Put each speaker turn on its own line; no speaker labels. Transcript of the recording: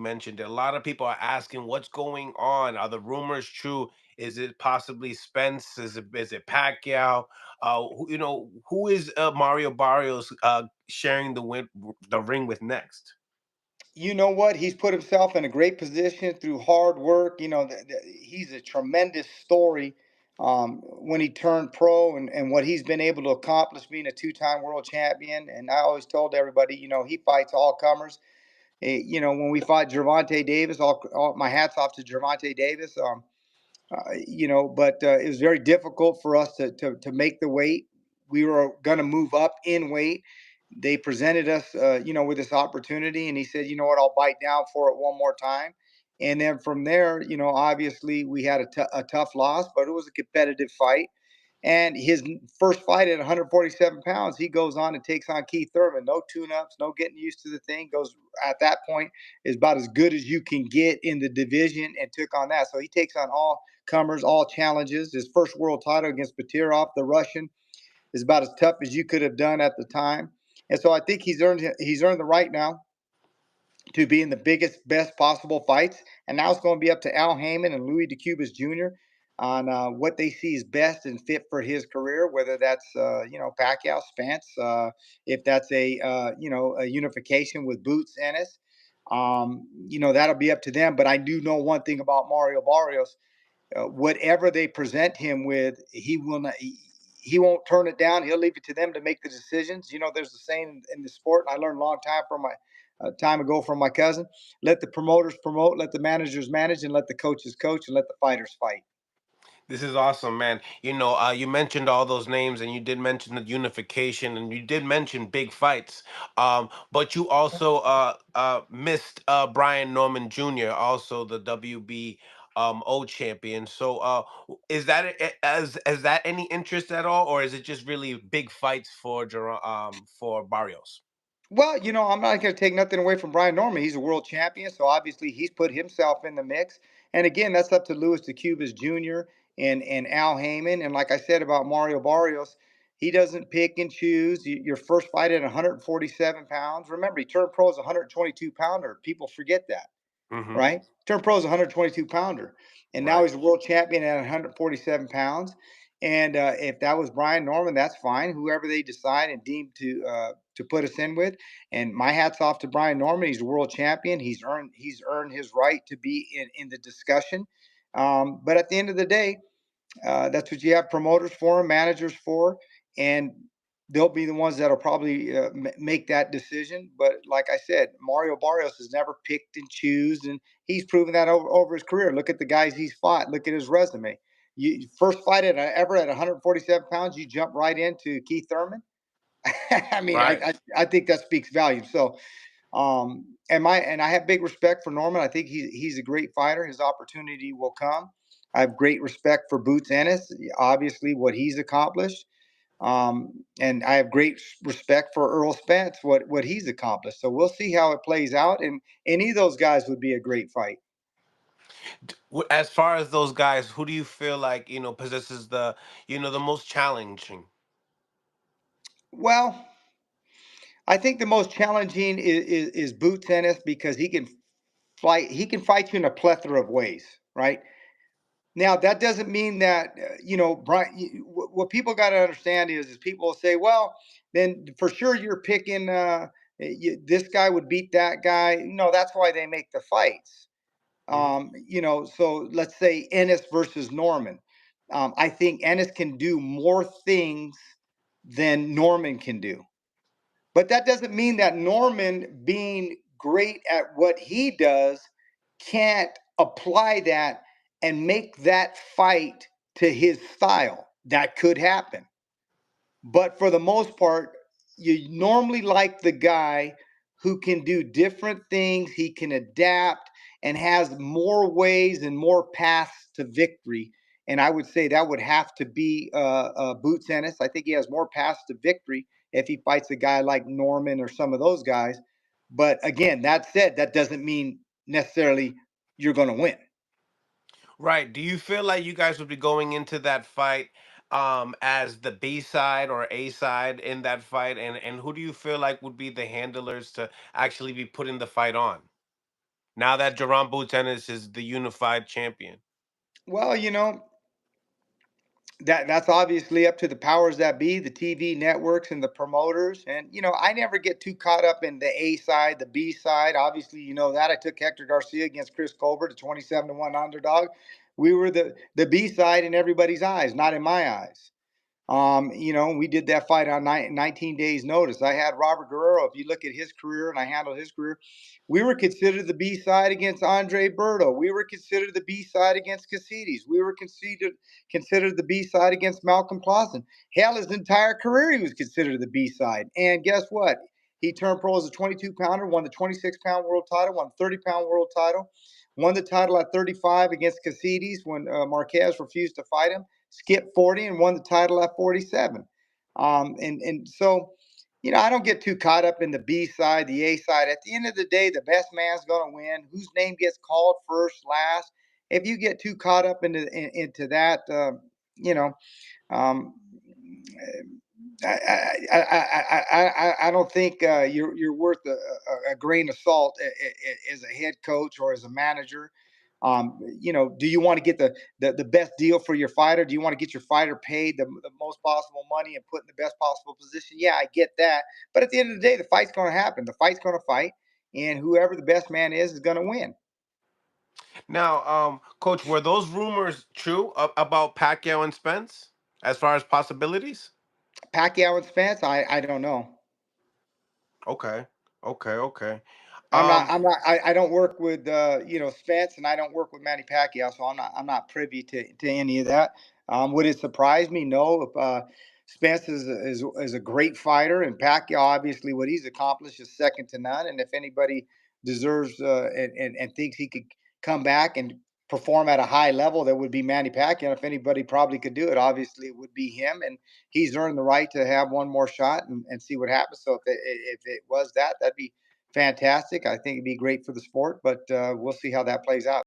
mentioned it. A lot of people are asking what's going on. Are the rumors true? Is it possibly Spence? Is it Pacquiao? Who is Mario Barrios sharing the ring with next?
You know what? He's put himself in a great position through hard work. He's a tremendous story. When he turned pro and what he's been able to accomplish being a two-time world champion. And I always told everybody, he fights all comers. When we fought Gervonta Davis, all my hats off to Gervonta Davis. But it was very difficult for us to make the weight. We were going to move up in weight. They presented us, with this opportunity, and he said, "You know what? I'll bite down for it one more time." And then from there, obviously we had a tough loss, but it was a competitive fight. And his first fight at 147 pounds, he goes on and takes on Keith Thurman. No tune-ups, no getting used to the thing. Goes at that point is about as good as you can get in the division, and took on that. So he takes on all comers, all challenges. His first world title against Batirov, the Russian, is about as tough as you could have done at the time. And so I think he's earned the right now to be in the biggest, best possible fights. And now it's going to be up to Al Heyman and Louis DeCubas Jr. on what they see is best and fit for his career, whether that's Pacquiao, Spence, if that's a unification with Boots Ennis. That'll be up to them. But I do know one thing about Mario Barrios: whatever they present him with, he will not. He won't turn it down. He'll leave it to them to make the decisions. There's a saying in the sport, and I learned a long time ago from my cousin: let the promoters promote, let the managers manage, and let the coaches coach, and let the fighters fight.
This is awesome, man. You mentioned all those names, and you did mention the unification, and you did mention big fights. But you also missed Brian Norman Jr., also the WB O champion. So, is that as that any interest at all, or is it just really big fights for for Barrios?
Well, I'm not going to take nothing away from Brian Norman. He's a world champion, so obviously he's put himself in the mix. And again, that's up to Louis DeCubas Jr. and Al Heyman. And like I said about Mario Barrios, he doesn't pick and choose. Your first fight at 147 pounds. Remember, he turned pro as a 122 pounder. People forget that,
Hmm.
right? Turned pro as a 122 pounder, and now
Right.
he's a world champion at 147 pounds. And if that was Brian Norman, that's fine. Whoever they decide and deem to put us in with. And my hats off to Brian Norman. He's a world champion. He's earned his right to be in the discussion. But at the end of the day, that's what you have promoters for, managers for, and they'll be the ones that'll probably make that decision. But like I said, Mario Barrios has never picked and choose, and he's proven that over his career. Look at the guys he's fought. Look at his resume. You first fight ever at 147 pounds, you jump right into Keith Thurman. I mean, I,
Right.
I I think that speaks volume. So and I have big respect for Norman. I think he's a great fighter. His opportunity will come. I have great respect for Boots Ennis, obviously what he's accomplished. And I have great respect for Earl Spence, what he's accomplished. So we'll see how it plays out. And any of those guys would be a great fight.
As far as those guys, who do you feel like possesses the most challenging?
Well, I think the most challenging is Boots Ennis because he can fight you in a plethora of ways, right? Now, that doesn't mean that, Brian, what people got to understand is people will say, well, then for sure you're picking, this guy would beat that guy. No, that's why they make the fights.
Hmm.
So let's say Ennis versus Norman. I think Ennis can do more things than Norman can do. But that doesn't mean that Norman, being great at what he does, can't apply that and make that fight to his style. That could happen. But for the most part, you normally like the guy who can do different things, he can adapt, and has more ways and more paths to victory. And I would say that would have to be Boots Ennis. I think he has more paths to victory if he fights a guy like Norman or some of those guys. But again, that said, that doesn't mean necessarily you're going to win.
Right. Do you feel like you guys would be going into that fight as the B side or A side in that fight? And who do you feel like would be the handlers to actually be putting the fight on? now that Jerome Tennis is the unified champion?
Well, that's obviously up to the powers that be, the TV networks and the promoters. And I never get too caught up in the A side, the B side. Obviously, that I took Hector Garcia against Chris Colbert, a 27-1 underdog. We were the B side in everybody's eyes, not in my eyes. We did that fight on 19 days' notice. I had Robert Guerrero. If you look at his career, and I handled his career, we were considered the B side against Andre Berto. We were considered the B side against Casides. We were considered the B side against Malcolm Clausen. Hell, his entire career, he was considered the B side. And guess what? He turned pro as a 22 pounder, won the 26-pound world title, won the 30-pound world title, won the title at 35 against Casides when Marquez refused to fight him, skipped 40 and won the title at 47. And so, I don't get too caught up in the B side, the A side. At the end of the day, the best man's going to win. Whose name gets called first, last? If you get too caught up into that, you know, um, I don't think you're worth a grain of salt as a head coach or as a manager. Do you want to get the best deal for your fighter? Do you want to get your fighter paid the most possible money and put in the best possible position? Yeah, I get that. But at the end of the day, the fight's going to happen. The fight's going to fight, and whoever the best man is going to win.
Now, Coach, were those rumors true about Pacquiao and Spence as far as possibilities?
Pacquiao and Spence, I don't know.
Okay, okay, okay.
I'm not.
Um,
I don't work with Spence, and I don't work with Manny Pacquiao, so I'm not privy to any of that. Would it surprise me? No. If Spence is a great fighter, and Pacquiao, obviously, what he's accomplished is second to none. And if anybody deserves and thinks he could come back and perform at a high level, that would be Manny Pacquiao. If anybody probably could do it, obviously it would be him, and he's earned the right to have one more shot and see what happens. So if it was that, that'd be fantastic. I think it'd be great for the sport, but we'll see how that plays out.